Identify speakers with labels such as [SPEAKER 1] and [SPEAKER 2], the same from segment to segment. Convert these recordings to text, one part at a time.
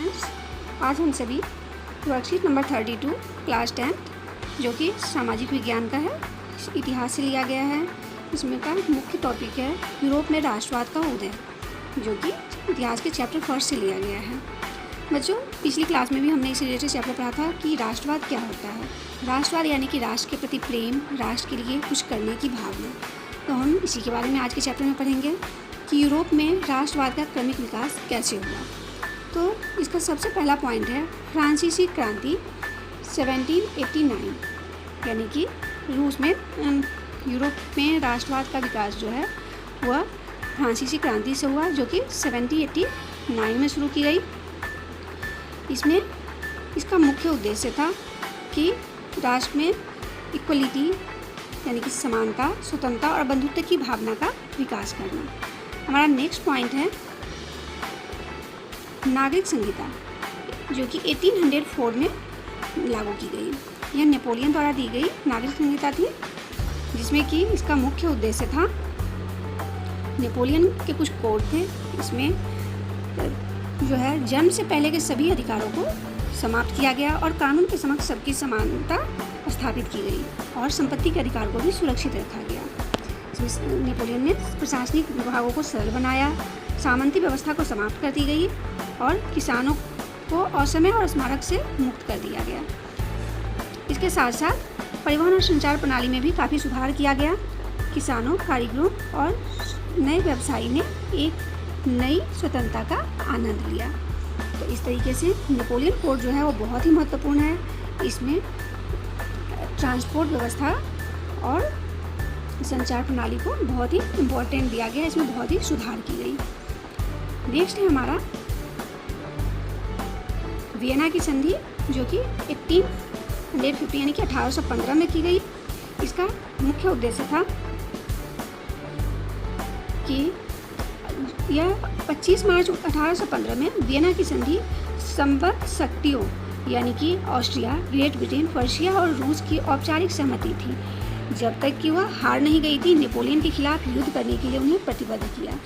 [SPEAKER 1] Students, आज हम सभी वर्कशीट नंबर 32 क्लास 10th जो कि सामाजिक विज्ञान का है, इतिहास से लिया गया है। इसमें का मुख्य टॉपिक है यूरोप में राष्ट्रवाद का उदय, जो कि इतिहास के चैप्टर फर्स्ट से लिया गया है। बच्चों, पिछली क्लास में भी हमने इस रिलेटेड चैप्टर पढ़ा था कि राष्ट्रवाद क्या होता है। राष्ट्रवाद यानी कि राष्ट्र के प्रति प्रेम, राष्ट्र के लिए कुछ करने की भावना। तो हम इसी के बारे में आज के चैप्टर में पढ़ेंगे कि यूरोप में राष्ट्रवाद का क्रमिक विकास कैसे हुआ। तो इसका सबसे पहला पॉइंट है फ्रांसीसी क्रांति 1789, यानी कि रूस में यूरोप में राष्ट्रवाद का विकास जो है वह फ्रांसीसी क्रांति से हुआ, जो कि 1789 में शुरू की गई। इसमें इसका मुख्य उद्देश्य था कि राष्ट्र में इक्वलिटी यानी कि समानता, स्वतंत्रता और बंधुत्व की भावना का विकास करना। हमारा नेक्स्ट पॉइंट है नागरिक संहिता, जो कि 1804 में लागू की गई। यह नेपोलियन द्वारा दी गई नागरिक संहिता थी, जिसमें कि इसका मुख्य उद्देश्य था, नेपोलियन के कुछ कोड थे, इसमें जो है जन्म से पहले के सभी अधिकारों को समाप्त किया गया और कानून के समक्ष सबकी समानता स्थापित की गई और संपत्ति के अधिकार को भी सुरक्षित रखा गया। इसमें नेपोलियन ने प्रशासनिक विभागों को सरल बनाया, सामंती व्यवस्था को समाप्त कर दी गई और किसानों को असमय और स्मारक से मुक्त कर दिया गया। इसके साथ साथ परिवहन और संचार प्रणाली में भी काफ़ी सुधार किया गया। किसानों, कारीगरों और नए व्यवसायी ने एक नई स्वतंत्रता का आनंद लिया। तो इस तरीके से नेपोलियन कोड जो है वो बहुत ही महत्वपूर्ण है। इसमें ट्रांसपोर्ट व्यवस्था और संचार प्रणाली को बहुत ही इम्पोर्टेंट दिया गया, इसमें बहुत ही सुधार की गई। नेक्स्ट है हमारा वियना की संधि, जो कि 1850 यानी कि 1815 में की गई। इसका मुख्य उद्देश्य था कि यह 25 मार्च 1815 में वियना की संधि संबद्ध शक्तियों यानी कि ऑस्ट्रिया, ग्रेट ब्रिटेन, पर्शिया और रूस की औपचारिक सहमति थी, जब तक कि वह हार नहीं गई थी नेपोलियन के खिलाफ युद्ध करने के लिए उन्हें प्रतिबद्ध किया।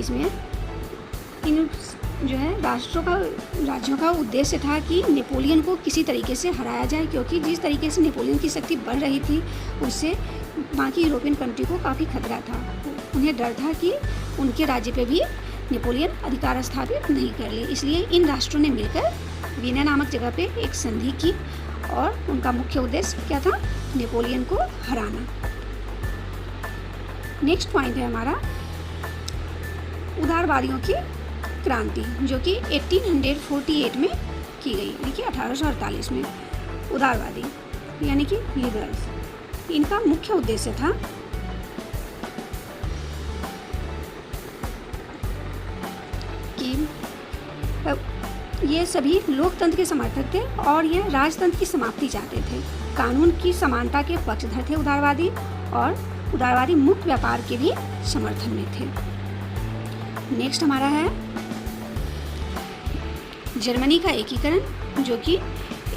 [SPEAKER 1] इसमें इन जो है राज्यों का उद्देश्य था कि नेपोलियन को किसी तरीके से हराया जाए, क्योंकि जिस तरीके से नेपोलियन की शक्ति बढ़ रही थी उससे बाकी यूरोपियन कंट्री को काफ़ी खतरा था। उन्हें डर था कि उनके राज्य पे भी नेपोलियन अधिकार स्थापित नहीं कर ले। इसलिए इन राष्ट्रों ने मिलकर वियना नामक जगह पे एक संधि की और उनका मुख्य उद्देश्य क्या था? नेपोलियन को हराना। नेक्स्ट पॉइंट है हमारा उदारवादियों की क्रांति, जो कि 1848 में की गई, यानी कि 1848 में। उदारवादी यानी कि लिबरल्स, इनका मुख्य उद्देश्य था कि ये सभी लोकतंत्र के समर्थक थे और ये राजतंत्र की समाप्ति चाहते थे। कानून की समानता के पक्षधर थे उदारवादी, और उदारवादी मुक्त व्यापार के भी समर्थन में थे। नेक्स्ट हमारा है जर्मनी का एकीकरण, जो कि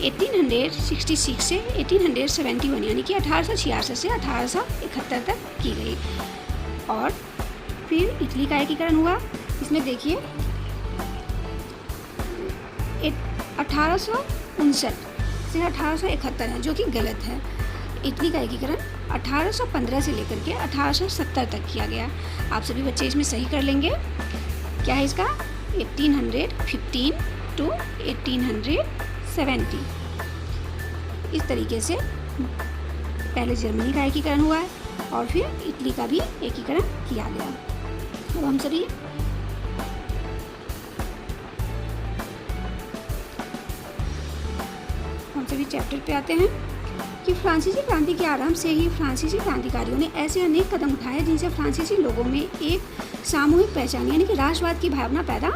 [SPEAKER 1] 1866 से 1871 यानी कि 1866 से 1871 तक की गई। और फिर इटली का एकीकरण हुआ। इसमें देखिए 1859 से 1871 है, जो कि गलत है। इटली का एकीकरण 1815 से लेकर के 1870 तक किया गया। आप सभी बच्चे इसमें सही कर लेंगे। क्या है इसका? 1815 to 1870। इस तरीके से पहले जर्मनी का एकीकरण हुआ है और फिर इटली का भी एकीकरण किया गया। अब हम सभी चैप्टर पे आते हैं कि फ्रांसीसी क्रांति के आरंभ से ही फ्रांसीसी क्रांतिकारियों ने ऐसे अनेक कदम उठाए जिनसे फ्रांसीसी लोगों में एक सामूहिक पहचान यानी कि राष्ट्रवाद की भावना पैदा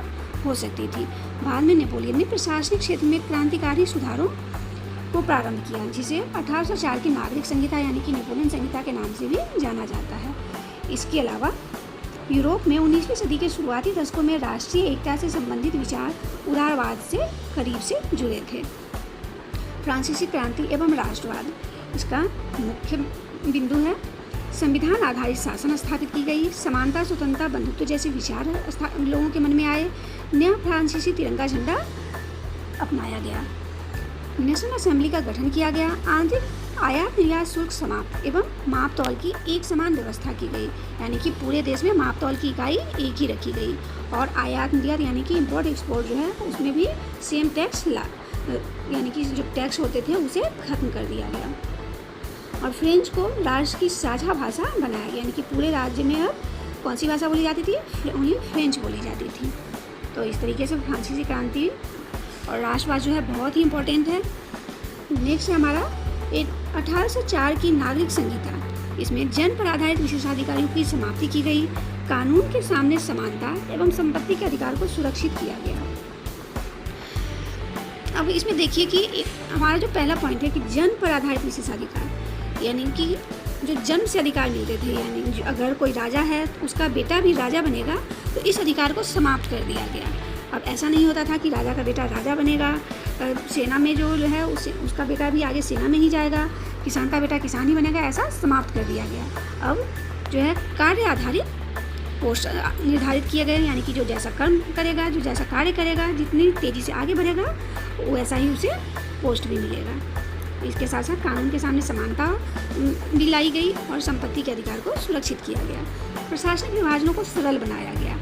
[SPEAKER 1] हो सकती थी। बाद में नेपोलियन ने प्रशासनिक क्षेत्र में क्रांतिकारी सुधारों को प्रारंभ किया, जिसे 1804 की नागरिक संहिता यानी कि नेपोलियन संहिता के नाम से भी जाना जाता है। इसके अलावा यूरोप में 19वीं सदी के शुरुआती दशकों में राष्ट्रीय एकता से संबंधित विचार उदारवाद से करीब से जुड़े थे। फ्रांसीसी क्रांति एवं राष्ट्रवाद इसका मुख्य बिंदु है। संविधान आधारित शासन स्थापित की गई, समानता, स्वतंत्रता, बंधुत्व जैसे विचार लोगों के मन में आए, नया फ्रांसीसी तिरंगा झंडा अपनाया गया, नेशनल असेंबली का गठन किया गया, आंतरिक आयात निर्यात शुल्क समाप्त एवं माप तौल की एक समान व्यवस्था की गई, यानी कि पूरे देश में माप तौल की इकाई एक ही रखी गई, और आयात निर्यात यानी कि इम्पोर्ट एक्सपोर्ट जो है उसमें भी सेम टैक्स यानी कि जो टैक्स होते थे उसे खत्म कर दिया गया, और फ्रेंच को राज्य की साझा भाषा बनाया गया, यानी कि पूरे राज्य में अब कौन सी भाषा बोली जाती थी, ओनली फ्रेंच बोली जाती थी। तो इस तरीके से फ्रांसीसी क्रांति और राष्ट्रवाद जो है बहुत ही इम्पोर्टेंट है। नेक्स्ट है हमारा 1804 की नागरिक संहिता। इसमें जन पर आधारित विशेषाधिकारों की समाप्ति की गई, कानून के सामने समानता एवं संपत्ति के अधिकार को सुरक्षित किया गया। अब इसमें देखिए कि हमारा जो पहला पॉइंट है कि जन पर आधारित विशेषाधिकार, यानी कि जो जन्म से अधिकार मिलते थे, यानी अगर कोई राजा है तो उसका बेटा भी राजा बनेगा, तो इस अधिकार को समाप्त कर दिया गया। अब ऐसा नहीं होता था कि राजा का बेटा राजा बनेगा, सेना में जो है उसका बेटा भी आगे सेना में ही जाएगा, किसान का बेटा किसान ही बनेगा, ऐसा समाप्त कर दिया गया। अब जो है कार्य आधारित पोस्ट निर्धारित किए गए, यानी कि जो जैसा कर्म करेगा, जो जैसा कार्य करेगा, जितनी तेज़ी से आगे बढ़ेगा वैसा ही उसे पोस्ट भी मिलेगा। इसके साथ साथ कानून के सामने समानता भी लाई गई और संपत्ति के अधिकार को सुरक्षित किया गया। प्रशासनिक विभाजनों को सरल बनाया गया,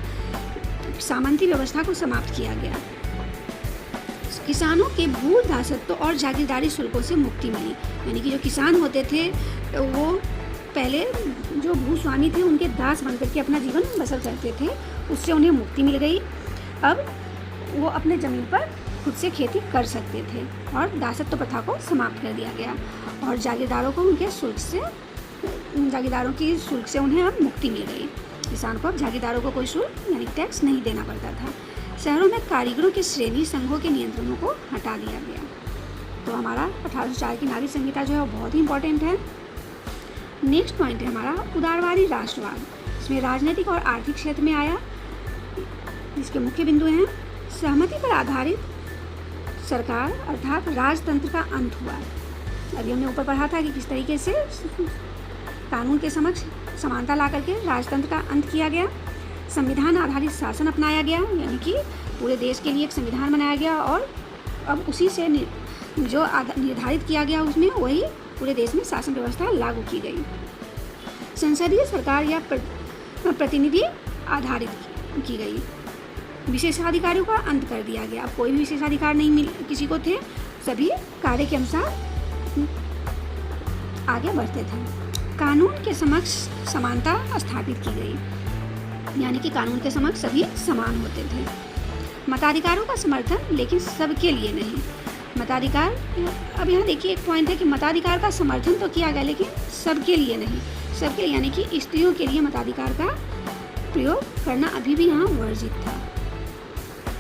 [SPEAKER 1] सामंती व्यवस्था को समाप्त किया गया, किसानों के भू दासत्व और जागीरदारी शुल्कों से मुक्ति मिली, यानी कि जो किसान होते थे वो पहले जो भूस्वामी थे उनके दास बनकर के अपना जीवन बसर करते थे, उससे उन्हें मुक्ति मिल गई। अब वो अपने ज़मीन पर खुद से खेती कर सकते थे और दासत्व प्रथा को समाप्त कर दिया गया, और जागीरदारों को उनके जागीरदारों की शुल्क से उन्हें अब मुक्ति मिल गई। किसान को अब जागीरदारों को कोई शुल्क यानी टैक्स नहीं देना पड़ता था। शहरों में कारीगरों के श्रेणी संघों के नियंत्रणों को हटा दिया गया। तो हमारा 1804 की नागरिक संहिता जो है बहुत ही इंपॉर्टेंट है। नेक्स्ट पॉइंट है हमारा उदारवादी राष्ट्रवाद। इसमें राजनीतिक और आर्थिक क्षेत्र में आया। इसके मुख्य बिंदु हैं सहमति पर आधारित सरकार अर्थात राजतंत्र का अंत हुआ। अभी हमने ऊपर पढ़ा था कि किस तरीके से कानून के समक्ष समानता ला करके राजतंत्र का अंत किया गया। संविधान आधारित शासन अपनाया गया, यानी कि पूरे देश के लिए एक संविधान बनाया गया और अब उसी से जो निर्धारित किया गया उसमें वही पूरे देश में शासन व्यवस्था लागू की गई। संसदीय सरकार या प्रतिनिधि आधारित की गई। विशेषाधिकारियों का अंत कर दिया गया। अब कोई भी विशेषाधिकार नहीं किसी को थे, सभी कार्य के अनुसार आगे बढ़ते थे। कानून के समक्ष समानता स्थापित की गई, यानी कि कानून के समक्ष सभी समान होते थे। मताधिकारों का समर्थन, लेकिन सबके लिए नहीं। मताधिकार, अब यहाँ देखिए एक पॉइंट है कि मताधिकार का समर्थन तो किया गया लेकिन सबके लिए नहीं। सबके लिए यानी कि स्त्रियों के लिए मताधिकार का प्रयोग करना अभी भी यहाँ वर्जित था।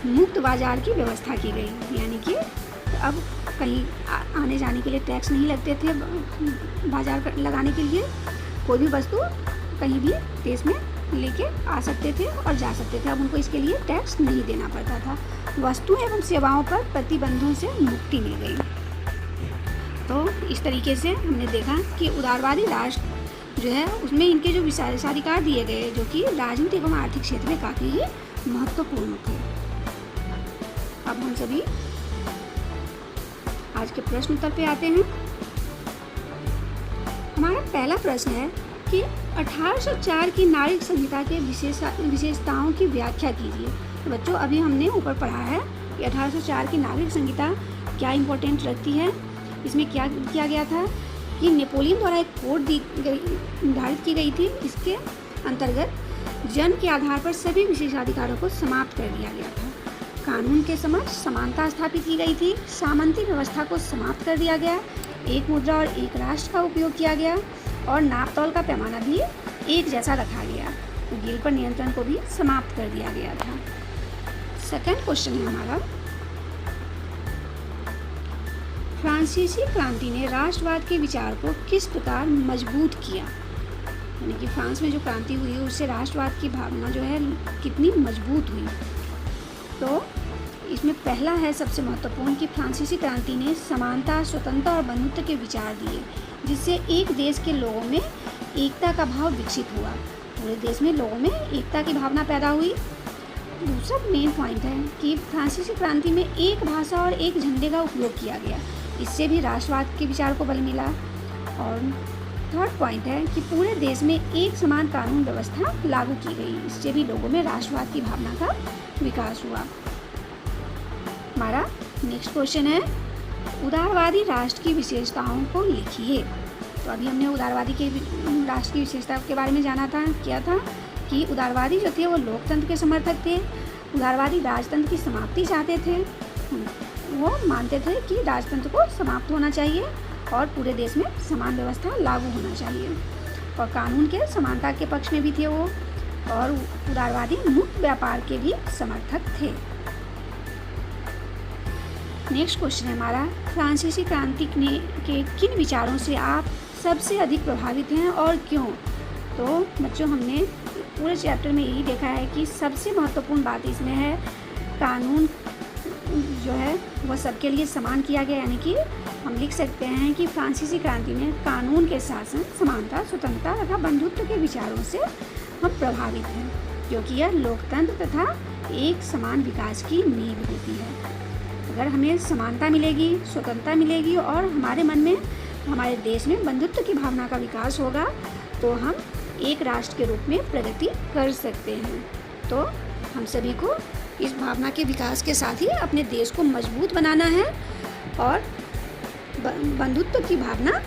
[SPEAKER 1] मुक्त बाजार की व्यवस्था की गई, यानी कि अब कहीं आने जाने के लिए टैक्स नहीं लगते थे। बाजार लगाने के लिए कोई भी वस्तु कहीं भी देश में लेके आ सकते थे और जा सकते थे। अब उनको इसके लिए टैक्स नहीं देना पड़ता था। वस्तु एवं सेवाओं पर प्रतिबंधों से मुक्ति मिल गई। तो इस तरीके से हमने देखा कि उदारवादी राष्ट्र जो है उसमें इनके जो विशेषाधिकार दिए गए जो कि राजनीतिक एवं आर्थिक क्षेत्र में काफ़ी ही महत्वपूर्ण थे। अब हम सभी आज के प्रश्न उत्तर पे आते हैं। हमारा पहला प्रश्न है कि 1804 की नागरिक संहिता के विशेषताओं की व्याख्या कीजिए। तो बच्चों अभी हमने ऊपर पढ़ा है कि 1804 की नागरिक संहिता क्या इम्पोर्टेंट रखती है। इसमें क्या किया गया था कि नेपोलियन द्वारा एक कोड निर्धारित की गई थी। इसके अंतर्गत जन्म के आधार पर सभी विशेषाधिकारों को समाप्त कर दिया गया था। कानून के समक्ष समानता स्थापित की गई थी। सामंती व्यवस्था को समाप्त कर दिया गया। एक मुद्रा और एक राष्ट्र का उपयोग किया गया और नापतोल का पैमाना भी एक जैसा रखा गया। गिल पर नियंत्रण को भी समाप्त कर दिया गया था। सेकंड क्वेश्चन है हमारा, फ्रांसीसी क्रांति ने राष्ट्रवाद के विचार को किस प्रकार मजबूत किया। यानी कि फ्रांस में जो क्रांति हुई उससे राष्ट्रवाद की भावना जो है कितनी मजबूत हुई। तो इसमें पहला है सबसे महत्वपूर्ण कि फ्रांसीसी क्रांति ने समानता, स्वतंत्रता और बंधुत्व के विचार दिए, जिससे एक देश के लोगों में एकता का भाव विकसित हुआ। पूरे देश में लोगों में एकता की भावना पैदा हुई। दूसरा मेन पॉइंट है कि फ्रांसीसी क्रांति में एक भाषा और एक झंडे का उपयोग किया गया, इससे भी राष्ट्रवाद के विचार को बल मिला। और थर्ड पॉइंट है कि पूरे देश में एक समान कानून व्यवस्था लागू की गई, इससे भी लोगों में राष्ट्रवाद की भावना का विकास हुआ। हमारा नेक्स्ट क्वेश्चन है, उदारवादी राष्ट्र की विशेषताओं को लिखिए। तो अभी हमने उदारवादी के राष्ट्र की विशेषता के बारे में जाना था, क्या था कि उदारवादी जो थे वो लोकतंत्र के समर्थक थे। उदारवादी राजतंत्र की समाप्ति चाहते थे। वो मानते थे कि राजतंत्र को समाप्त होना चाहिए और पूरे देश में समान व्यवस्था लागू होना चाहिए, और कानून के समानता के पक्ष में भी थे वो। और उदारवादी मुक्त व्यापार के भी समर्थक थे। नेक्स्ट क्वेश्चन है हमारा, फ्रांसीसी क्रांति के किन विचारों से आप सबसे अधिक प्रभावित हैं और क्यों? तो बच्चों, हमने पूरे चैप्टर में यही देखा है कि सबसे महत्वपूर्ण बात इसमें है कानून जो है वह सबके लिए समान किया गया, यानी कि हम लिख सकते हैं कि फ्रांसीसी क्रांति में कानून के शासन, समानता, स्वतंत्रता तथा बंधुत्व के विचारों से हम प्रभावित हैं, क्योंकि यह लोकतंत्र तथा एक समान विकास की नींव होती है। अगर हमें समानता मिलेगी, स्वतंत्रता मिलेगी और हमारे मन में, हमारे देश में बंधुत्व की भावना का विकास होगा, तो हम एक राष्ट्र के रूप में प्रगति कर सकते हैं। तो हम सभी को इस भावना के विकास के साथ ही अपने देश को मजबूत बनाना है और बंधुत्व की भावना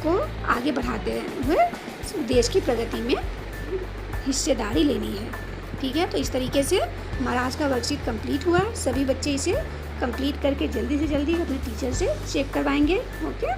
[SPEAKER 1] को आगे बढ़ाते हुए देश की प्रगति में हिस्सेदारी लेनी है। ठीक है, तो इस तरीके से हमारा आज का वर्कशीट कंप्लीट हुआ। सभी बच्चे इसे कंप्लीट करके जल्दी से जल्दी अपने टीचर से चेक करवाएंगे। ओके।